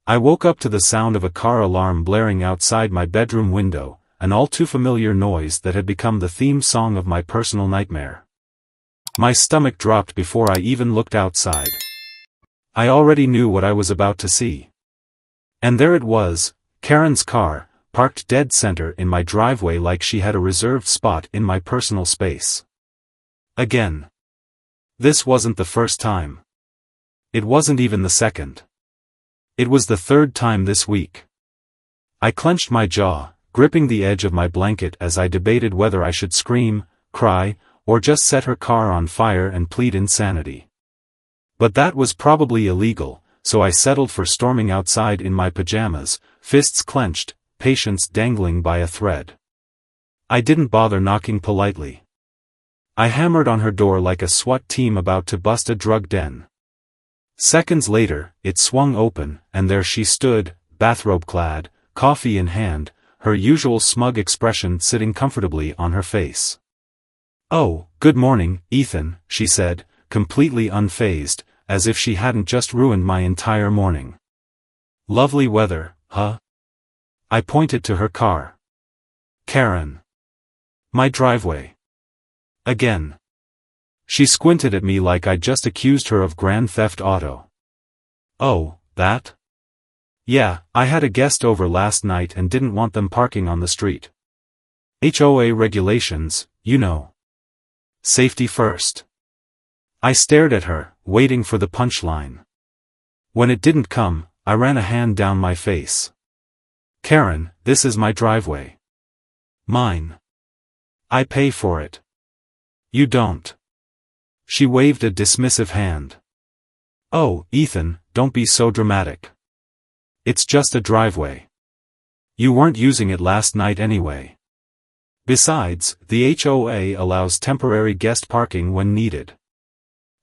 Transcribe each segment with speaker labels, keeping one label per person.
Speaker 1: I woke up to the sound of a car alarm blaring outside my bedroom window, an all-too-familiar noise that had become the theme song of my personal nightmare. My stomach dropped before I even looked outside. I already knew what I was about to see. And there it was, Karen's car, parked dead center in my driveway like she had a reserved spot in my personal space. Again. This wasn't the first time. It wasn't even the second. It was the third time this week. I clenched my jaw, gripping the edge of my blanket as I debated whether I should scream, cry, or just set her car on fire and plead insanity. But that was probably illegal, so I settled for storming outside in my pajamas, fists clenched, patience dangling by a thread. I didn't bother knocking politely. I hammered on her door like a SWAT team about to bust a drug den. Seconds later, it swung open, and there she stood, bathrobe-clad, coffee in hand, her usual smug expression sitting comfortably on her face. "Oh, good morning, Ethan," she said, completely unfazed, as if she hadn't just ruined my entire morning. "Lovely weather, huh?" I pointed to her car. "Karen. My driveway. Again." She squinted at me like I'd just accused her of Grand Theft Auto. "Oh, that? Yeah, I had a guest over last night and didn't want them parking on the street. HOA regulations, you know. Safety first." I stared at her, waiting for the punchline. When it didn't come, I ran a hand down my face. "Karen, this is my driveway. Mine. I pay for it. You don't." She waved a dismissive hand. "Oh, Ethan, don't be so dramatic. It's just a driveway. You weren't using it last night anyway. Besides, the HOA allows temporary guest parking when needed."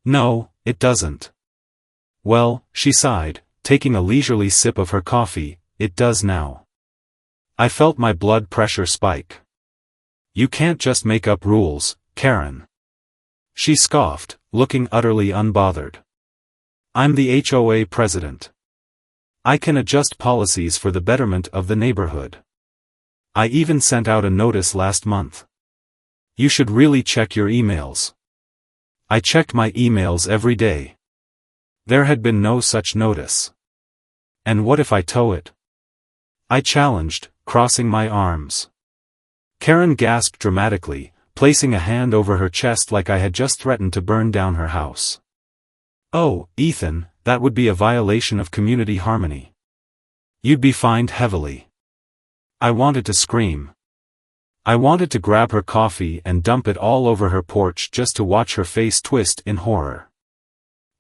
Speaker 1: "No, it doesn't." "Well," she sighed, taking a leisurely sip of her coffee, "it does now." I felt my blood pressure spike. "You can't just make up rules, Karen." She scoffed, looking utterly unbothered. "I'm the HOA president. I can adjust policies for the betterment of the neighborhood. I even sent out a notice last month. You should really check your emails." I checked my emails every day. There had been no such notice. "And what if I tow it?" I challenged, crossing my arms. Karen gasped dramatically, placing a hand over her chest like I had just threatened to burn down her house. "Oh, Ethan, that would be a violation of community harmony. You'd be fined heavily." I wanted to scream. I wanted to grab her coffee and dump it all over her porch just to watch her face twist in horror.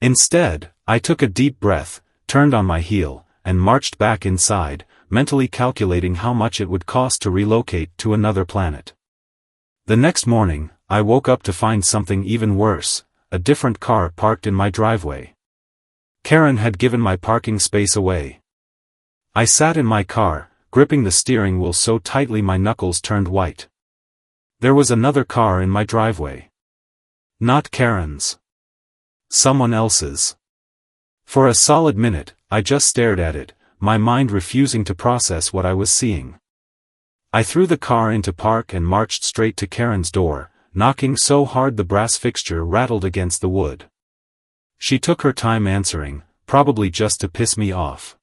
Speaker 1: Instead, I took a deep breath, turned on my heel, and marched back inside, mentally calculating how much it would cost to relocate to another planet. The next morning, I woke up to find something even worse, a different car parked in my driveway. Karen had given my parking space away. I sat in my car, gripping the steering wheel so tightly my knuckles turned white. There was another car in my driveway. Not Karen's. Someone else's. For a solid minute, I just stared at it, my mind refusing to process what I was seeing. I threw the car into park and marched straight to Karen's door, knocking so hard the brass fixture rattled against the wood. She took her time answering, probably just to piss me off.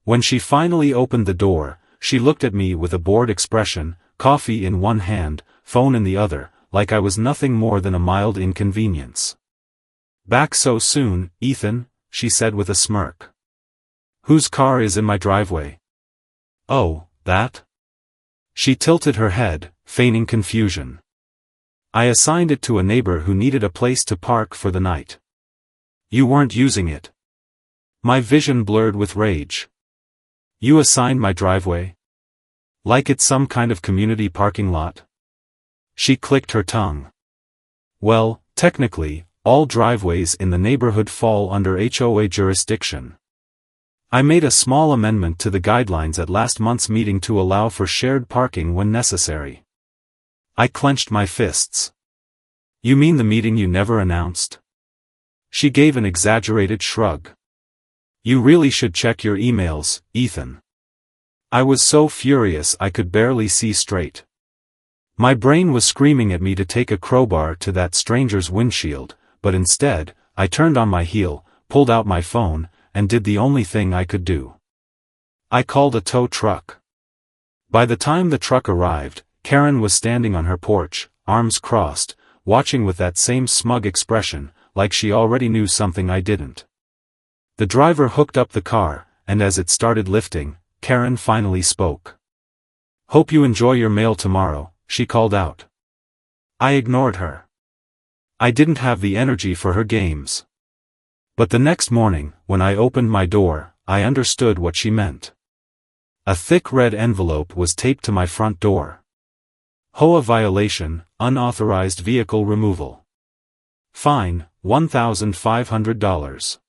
Speaker 1: When she finally opened the door, she looked at me with a bored expression, coffee in one hand, phone in the other, like I was nothing more than a mild inconvenience. "Back so soon, Ethan?" she said with a smirk. "Whose car is in my driveway?" "Oh, that?" She tilted her head, feigning confusion. "I assigned it to a neighbor who needed a place to park for the night." "You weren't using it." My vision blurred with rage. "You assigned my driveway? Like it's some kind of community parking lot?" She clicked her tongue. "Well, technically, all driveways in the neighborhood fall under HOA jurisdiction. I made a small amendment to the guidelines at last month's meeting to allow for shared parking when necessary." I clenched my fists. "You mean the meeting you never announced?" She gave an exaggerated shrug. You really should check your emails, Ethan. I was so furious I could barely see straight. My brain was screaming at me to take a crowbar to that stranger's windshield, but instead, I turned on my heel, pulled out my phone, and did the only thing I could do. I called a tow truck. By the time the truck arrived, Karen was standing on her porch, arms crossed, watching with that same smug expression, like she already knew something I didn't. The driver hooked up the car, and as it started lifting, Karen finally spoke. "Hope you enjoy your mail tomorrow," she called out. I ignored her. I didn't have the energy for her games. But the next morning, when I opened my door, I understood what she meant. A thick red envelope was taped to my front door. HOA violation, unauthorized vehicle removal. Fine, $1,500.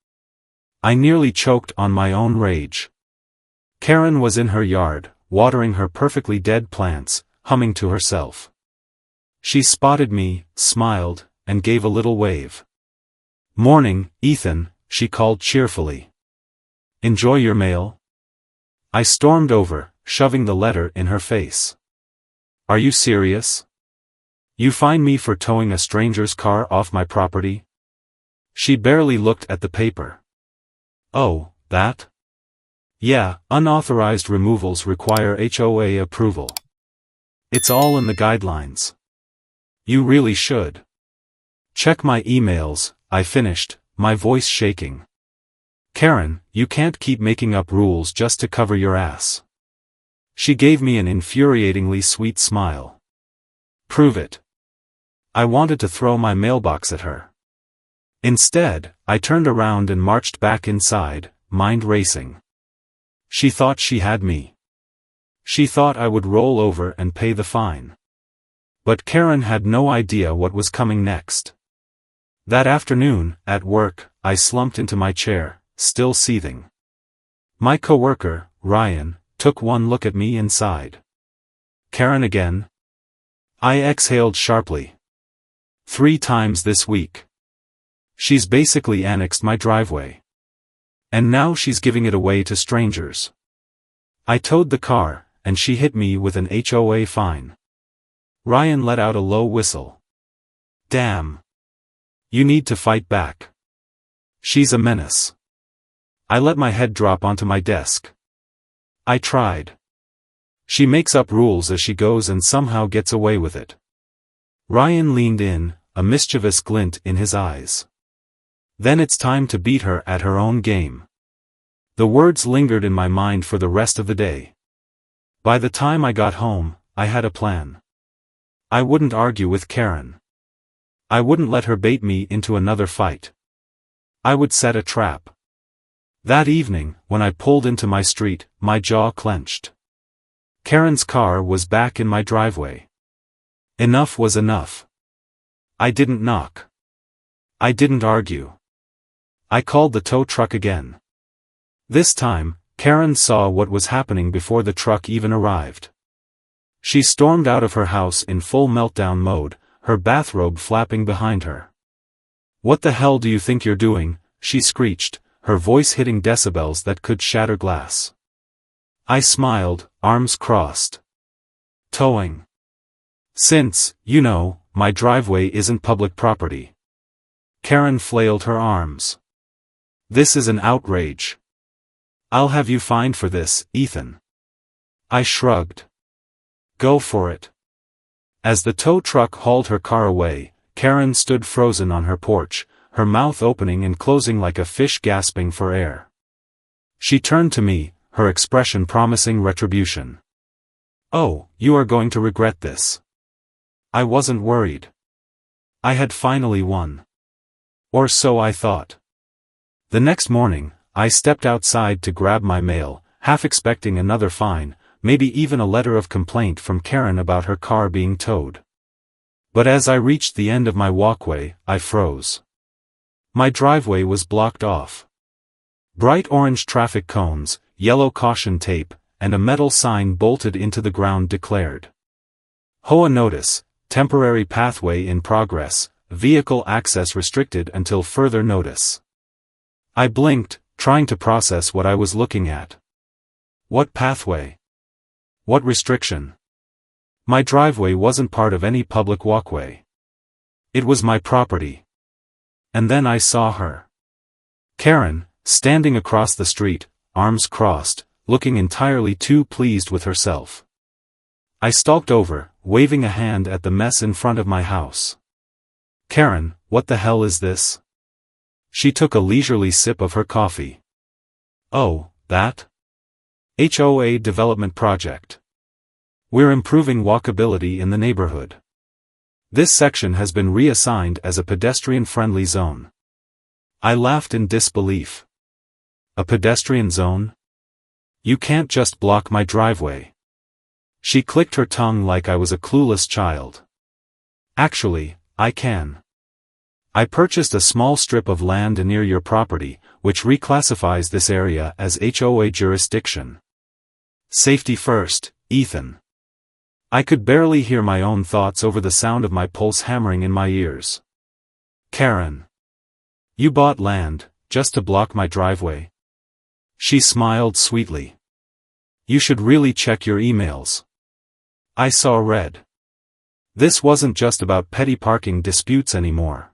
Speaker 1: I nearly choked on my own rage. Karen was in her yard, watering her perfectly dead plants, humming to herself. She spotted me, smiled, and gave a little wave. "Morning, Ethan," she called cheerfully. "Enjoy your mail?" I stormed over, shoving the letter in her face. "Are you serious? You fine me for towing a stranger's car off my property?" She barely looked at the paper. "Oh, that? Yeah, unauthorized removals require HOA approval. It's all in the guidelines. You really should. Check my emails," I finished, my voice shaking. "Karen, you can't keep making up rules just to cover your ass." She gave me an infuriatingly sweet smile. "Prove it." I wanted to throw my mailbox at her. Instead, I turned around and marched back inside, mind racing. She thought she had me. She thought I would roll over and pay the fine. But Karen had no idea what was coming next. That afternoon, at work, I slumped into my chair, still seething. My coworker, Ryan, took one look at me and sighed. "Karen again?" I exhaled sharply. 3 times this week. She's basically annexed my driveway. And now she's giving it away to strangers. I towed the car, and she hit me with an HOA fine. Ryan let out a low whistle. "Damn. You need to fight back. She's a menace." I let my head drop onto my desk. I tried. She makes up rules as she goes and somehow gets away with it. Ryan leaned in, a mischievous glint in his eyes. "Then it's time to beat her at her own game." The words lingered in my mind for the rest of the day. By the time I got home, I had a plan. I wouldn't argue with Karen. I wouldn't let her bait me into another fight. I would set a trap. That evening, when I pulled into my street, my jaw clenched. Karen's car was back in my driveway. Enough was enough. I didn't knock. I didn't argue. I called the tow truck again. This time, Karen saw what was happening before the truck even arrived. She stormed out of her house in full meltdown mode, her bathrobe flapping behind her. "What the hell do you think you're doing?" she screeched, her voice hitting decibels that could shatter glass. I smiled, arms crossed. "Towing. Since, you know, my driveway isn't public property." Karen flailed her arms. "This is an outrage. I'll have you fined for this, Ethan." I shrugged. "Go for it." As the tow truck hauled her car away, Karen stood frozen on her porch, her mouth opening and closing like a fish gasping for air. She turned to me, her expression promising retribution. "Oh, you are going to regret this." I wasn't worried. I had finally won. Or so I thought. The next morning, I stepped outside to grab my mail, half expecting another fine, maybe even a letter of complaint from Karen about her car being towed. But as I reached the end of my walkway, I froze. My driveway was blocked off. Bright orange traffic cones, yellow caution tape, and a metal sign bolted into the ground declared. HOA notice, temporary pathway in progress, vehicle access restricted until further notice. I blinked, trying to process what I was looking at. What pathway? What restriction? My driveway wasn't part of any public walkway. It was my property. And then I saw her. Karen, standing across the street, arms crossed, looking entirely too pleased with herself. I stalked over, waving a hand at the mess in front of my house. Karen, what the hell is this? She took a leisurely sip of her coffee. Oh, that? HOA development project. We're improving walkability in the neighborhood. This section has been reassigned as a pedestrian-friendly zone. I laughed in disbelief. A pedestrian zone? You can't just block my driveway. She clicked her tongue like I was a clueless child. Actually, I can. I purchased a small strip of land near your property, which reclassifies this area as HOA jurisdiction. Safety first, Ethan. I could barely hear my own thoughts over the sound of my pulse hammering in my ears. Karen. You bought land, just to block my driveway? She smiled sweetly. You should really check your emails. I saw red. This wasn't just about petty parking disputes anymore.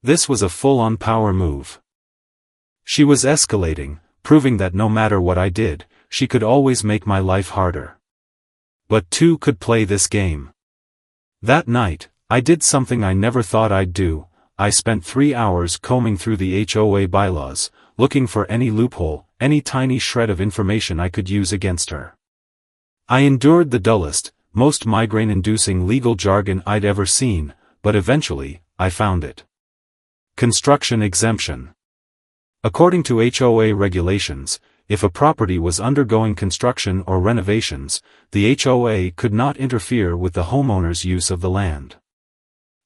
Speaker 1: This was a full-on power move. She was escalating, proving that no matter what I did, she could always make my life harder. But two could play this game. That night, I did something I never thought I'd do. I spent 3 hours combing through the HOA bylaws, looking for any loophole, any tiny shred of information I could use against her. I endured the dullest, most migraine-inducing legal jargon I'd ever seen, but eventually, I found it. Construction exemption. According to HOA regulations, if a property was undergoing construction or renovations, the HOA could not interfere with the homeowner's use of the land.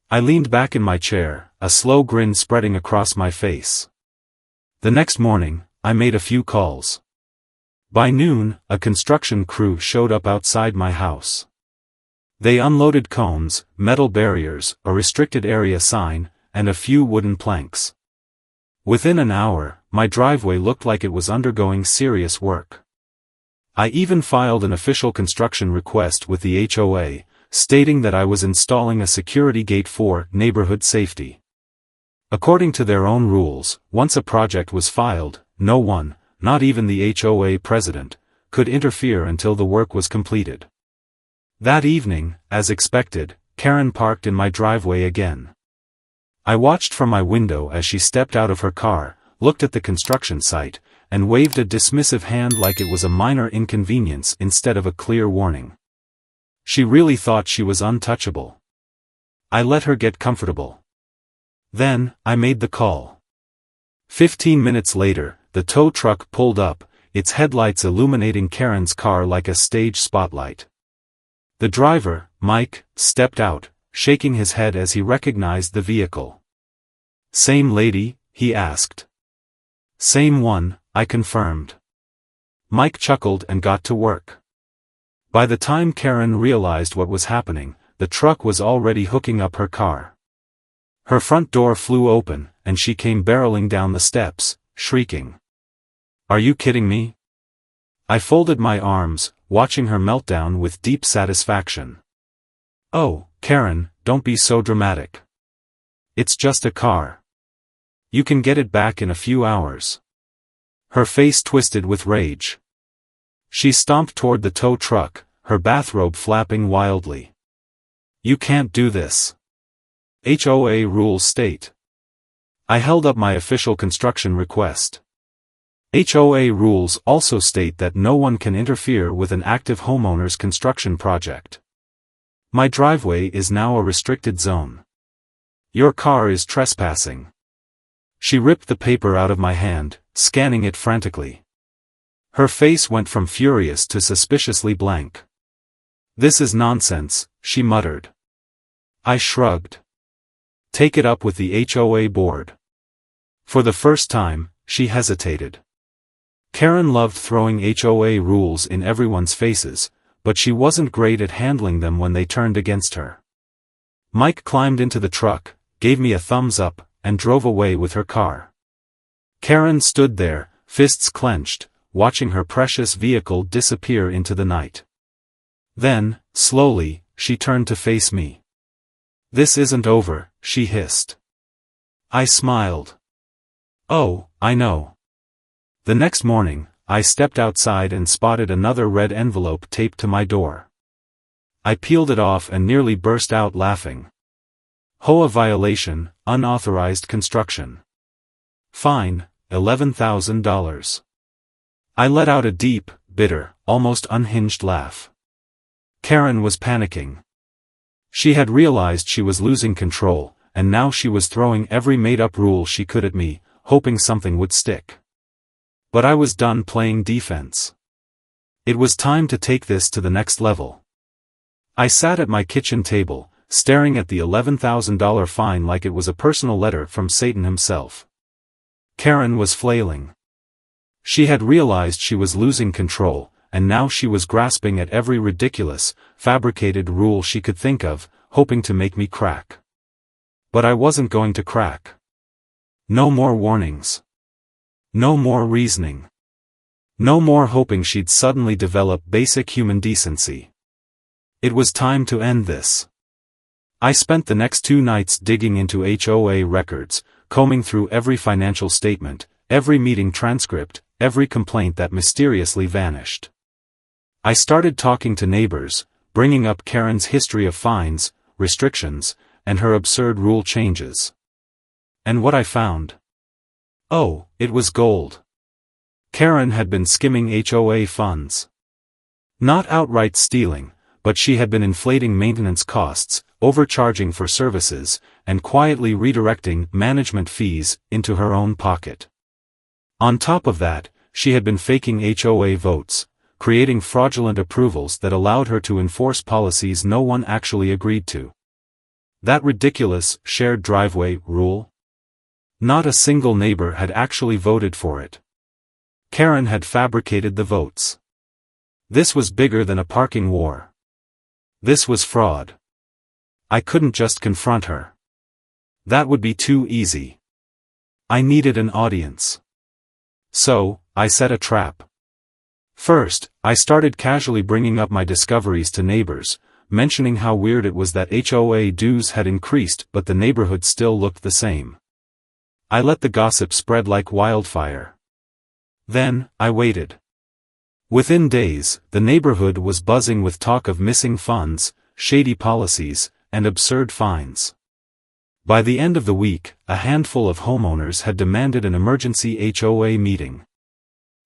Speaker 1: I leaned back in my chair, a slow grin spreading across my face. The next morning, I made a few calls. By noon, a construction crew showed up outside my house. They unloaded cones, metal barriers, a restricted area sign, and a few wooden planks. Within an hour, my driveway looked like it was undergoing serious work. I even filed an official construction request with the HOA, stating that I was installing a security gate for neighborhood safety. According to their own rules, once a project was filed, no one, not even the HOA president, could interfere until the work was completed. That evening, as expected, Karen parked in my driveway again. I watched from my window as she stepped out of her car, looked at the construction site, and waved a dismissive hand like it was a minor inconvenience instead of a clear warning. She really thought she was untouchable. I let her get comfortable. Then, I made the call. 15 minutes later, the tow truck pulled up, its headlights illuminating Karen's car like a stage spotlight. The driver, Mike, stepped out, shaking his head as he recognized the vehicle. Same lady? He asked. Same one, I confirmed. Mike chuckled and got to work. By the time Karen realized what was happening, the truck was already hooking up her car. Her front door flew open, and she came barreling down the steps, shrieking. Are you kidding me? I folded my arms, watching her meltdown with deep satisfaction. Oh, Karen, don't be so dramatic. It's just a car. You can get it back in a few hours. Her face twisted with rage. She stomped toward the tow truck, her bathrobe flapping wildly. You can't do this. HOA rules state. I held up my official construction request. HOA rules also state that no one can interfere with an active homeowner's construction project. My driveway is now a restricted zone. Your car is trespassing. She ripped the paper out of my hand, scanning it frantically. Her face went from furious to suspiciously blank. This is nonsense, she muttered. I shrugged. Take it up with the HOA board. For the first time, she hesitated. Karen loved throwing HOA rules in everyone's faces, but she wasn't great at handling them when they turned against her. Mike climbed into the truck, gave me a thumbs up, and drove away with her car. Karen stood there, fists clenched, watching her precious vehicle disappear into the night. Then, slowly, she turned to face me. "This isn't over," she hissed. I smiled. "Oh, I know." The next morning, I stepped outside and spotted another red envelope taped to my door. I peeled it off and nearly burst out laughing. HOA violation, unauthorized construction. Fine, $11,000. I let out a deep, bitter, almost unhinged laugh. Karen was panicking. She had realized she was losing control, and now she was throwing every made-up rule she could at me, hoping something would stick. But I was done playing defense. It was time to take this to the next level. I sat at my kitchen table, staring at the $11,000 fine like it was a personal letter from Satan himself. Karen was flailing. She had realized she was losing control, and now she was grasping at every ridiculous, fabricated rule she could think of, hoping to make me crack. But I wasn't going to crack. No more warnings. No more reasoning. No more hoping she'd suddenly develop basic human decency. It was time to end this. I spent the next 2 nights digging into HOA records, combing through every financial statement, every meeting transcript, every complaint that mysteriously vanished. I started talking to neighbors, bringing up Karen's history of fines, restrictions, and her absurd rule changes. And what I found? Oh, it was gold. Karen had been skimming HOA funds. Not outright stealing, but she had been inflating maintenance costs, overcharging for services, and quietly redirecting management fees into her own pocket. On top of that, she had been faking HOA votes, creating fraudulent approvals that allowed her to enforce policies no one actually agreed to. That ridiculous shared driveway rule? Not a single neighbor had actually voted for it. Karen had fabricated the votes. This was bigger than a parking war. This was fraud. I couldn't just confront her. That would be too easy. I needed an audience. So, I set a trap. First, I started casually bringing up my discoveries to neighbors, mentioning how weird it was that HOA dues had increased but the neighborhood still looked the same. I let the gossip spread like wildfire. Then, I waited. Within days, the neighborhood was buzzing with talk of missing funds, shady policies, and absurd fines. By the end of the week, a handful of homeowners had demanded an emergency HOA meeting.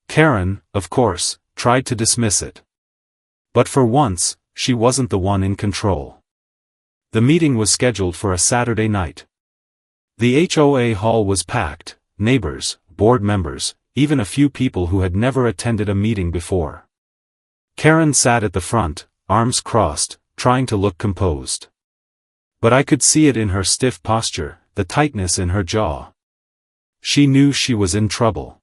Speaker 1: Karen, of course, tried to dismiss it. But for once, she wasn't the one in control. The meeting was scheduled for a Saturday night. The HOA hall was packed, neighbors, board members, even a few people who had never attended a meeting before. Karen sat at the front, arms crossed, trying to look composed. But I could see it in her stiff posture, the tightness in her jaw. She knew she was in trouble.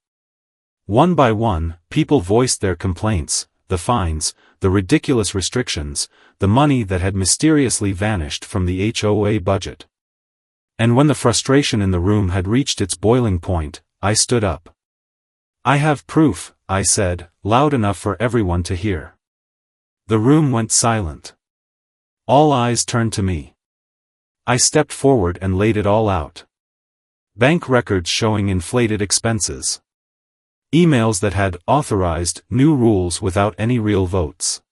Speaker 1: One by one, people voiced their complaints, the fines, the ridiculous restrictions, the money that had mysteriously vanished from the HOA budget. And when the frustration in the room had reached its boiling point, I stood up. "I have proof," I said, loud enough for everyone to hear. The room went silent. All eyes turned to me. I stepped forward and laid it all out. Bank records showing inflated expenses. Emails that had authorized new rules without any real votes.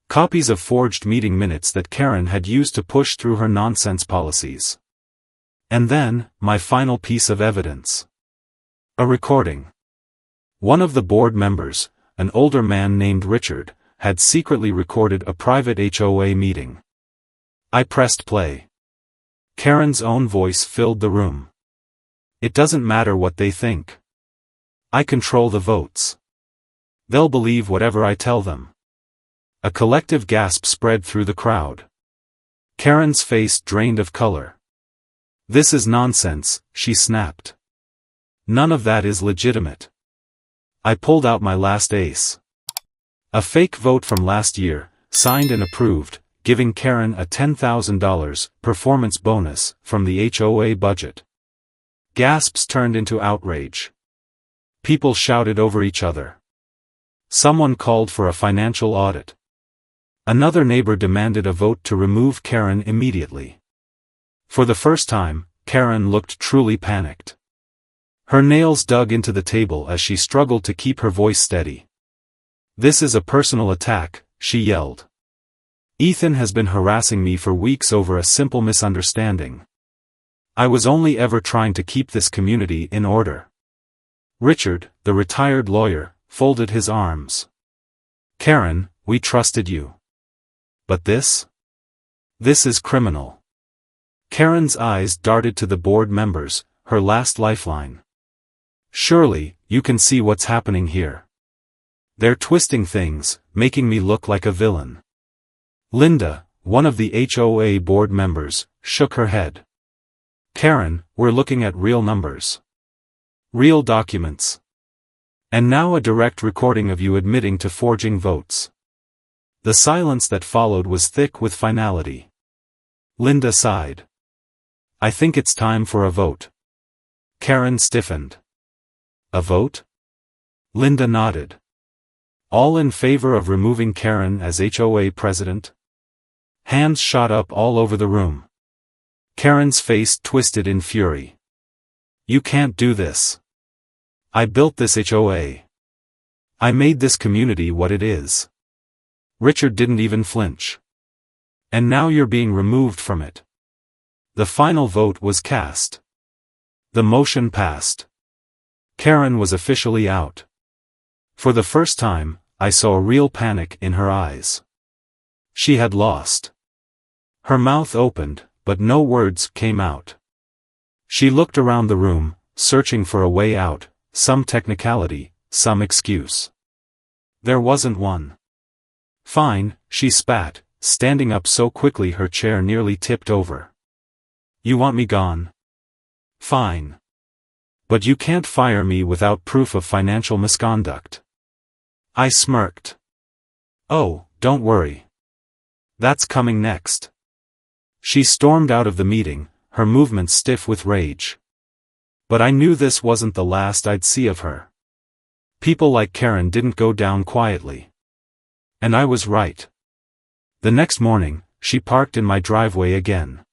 Speaker 1: Copies of forged meeting minutes that Karen had used to push through her nonsense policies. And then, my final piece of evidence. A recording. One of the board members, an older man named Richard, had secretly recorded a private HOA meeting. I pressed play. Karen's own voice filled the room. "It doesn't matter what they think. I control the votes. They'll believe whatever I tell them." A collective gasp spread through the crowd. Karen's face drained of color. "This is nonsense," she snapped. "None of that is legitimate." I pulled out my last ace. A fake vote from last year, signed and approved, giving Karen a $10,000 performance bonus from the HOA budget. Gasps turned into outrage. People shouted over each other. Someone called for a financial audit. Another neighbor demanded a vote to remove Karen immediately. For the first time, Karen looked truly panicked. Her nails dug into the table as she struggled to keep her voice steady. "This is a personal attack," she yelled. "Ethan has been harassing me for weeks over a simple misunderstanding. I was only ever trying to keep this community in order." Richard, the retired lawyer, folded his arms. "Karen, we trusted you. But this? This is criminal." Karen's eyes darted to the board members, her last lifeline. "Surely, you can see what's happening here. They're twisting things, making me look like a villain." Linda, one of the HOA board members, shook her head. "Karen, we're looking at real numbers. Real documents. And now a direct recording of you admitting to forging votes." The silence that followed was thick with finality. Linda sighed. "I think it's time for a vote." Karen stiffened. "A vote?" Linda nodded. "All in favor of removing Karen as HOA president?" Hands shot up all over the room. Karen's face twisted in fury. "You can't do this. I built this HOA. I made this community what it is." Richard didn't even flinch. "And now you're being removed from it." The final vote was cast. The motion passed. Karen was officially out. For the first time, I saw real panic in her eyes. She had lost. Her mouth opened, but no words came out. She looked around the room, searching for a way out, some technicality, some excuse. There wasn't one. "Fine," she spat, standing up so quickly her chair nearly tipped over. "You want me gone? Fine. But you can't fire me without proof of financial misconduct." I smirked. "Oh, don't worry. That's coming next." She stormed out of the meeting, her movements stiff with rage. But I knew this wasn't the last I'd see of her. People like Karen didn't go down quietly. And I was right. The next morning, she parked in my driveway again.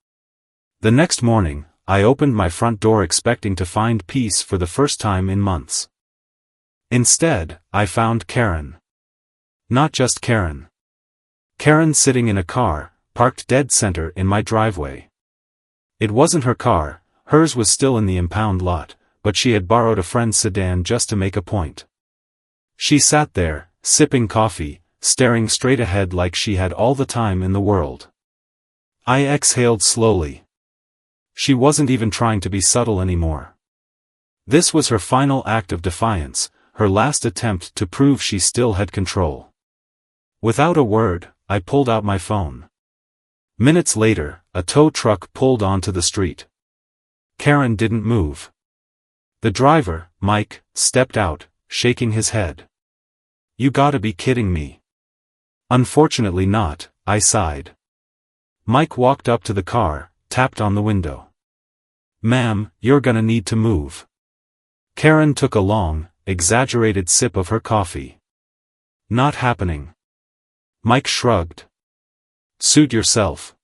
Speaker 1: The next morning, I opened my front door expecting to find peace for the first time in months. Instead, I found Karen. Not just Karen. Karen sitting in a car, parked dead center in my driveway. It wasn't her car, hers was still in the impound lot, but she had borrowed a friend's sedan just to make a point. She sat there, sipping coffee, staring straight ahead like she had all the time in the world. I exhaled slowly. She wasn't even trying to be subtle anymore. This was her final act of defiance, her last attempt to prove she still had control. Without a word, I pulled out my phone. Minutes later, a tow truck pulled onto the street. Karen didn't move. The driver, Mike, stepped out, shaking his head. "You gotta be kidding me." "Unfortunately not," I sighed. Mike walked up to the car, tapped on the window. "Ma'am, you're gonna need to move." Karen took a long, exaggerated sip of her coffee. "Not happening." Mike shrugged. "Suit yourself."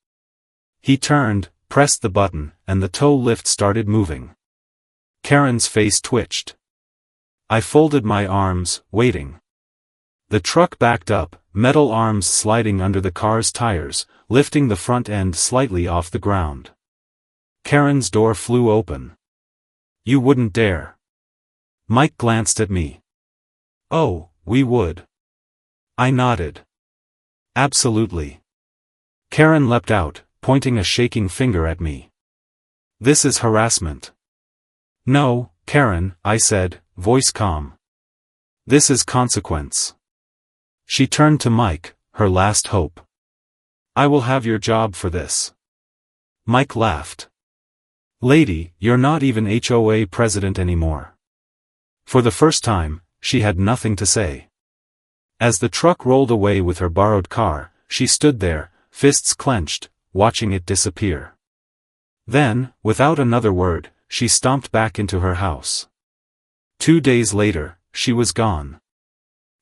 Speaker 1: He turned, pressed the button, and the tow lift started moving. Karen's face twitched. I folded my arms, waiting. The truck backed up, metal arms sliding under the car's tires, lifting the front end slightly off the ground. Karen's door flew open. "You wouldn't dare." Mike glanced at me. "Oh, we would." I nodded. "Absolutely." Karen leapt out, pointing a shaking finger at me. "This is harassment." "No, Karen," I said, voice calm. "This is consequence." She turned to Mike, her last hope. "I will have your job for this." Mike laughed. "Lady, you're not even HOA president anymore." For the first time, she had nothing to say. As the truck rolled away with her borrowed car, she stood there, fists clenched, watching it disappear. Then, without another word, she stomped back into her house. 2 days later, she was gone.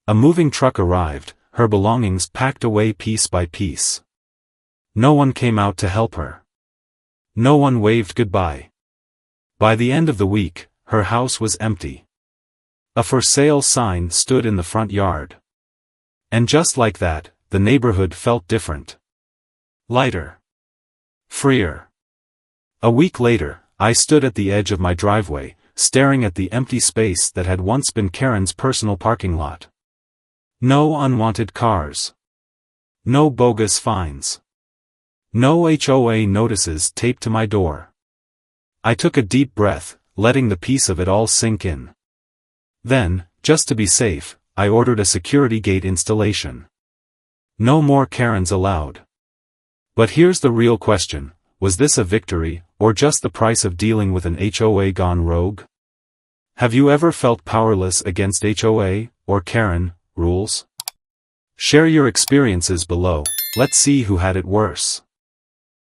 Speaker 1: A moving truck arrived, her belongings packed away piece by piece. No one came out to help her. No one waved goodbye. By the end of the week, her house was empty. A for sale sign stood in the front yard. And just like that, the neighborhood felt different. Lighter. Freer. A week later, I stood at the edge of my driveway, staring at the empty space that had once been Karen's personal parking lot. No unwanted cars. No bogus fines. No HOA notices taped to my door. I took a deep breath, letting the peace of it all sink in. Then, just to be safe, I ordered a security gate installation. No more Karens allowed. But here's the real question, was this a victory, or just the price of dealing with an HOA gone rogue? Have you ever felt powerless against HOA, or Karen, rules? Share your experiences below, let's see who had it worse.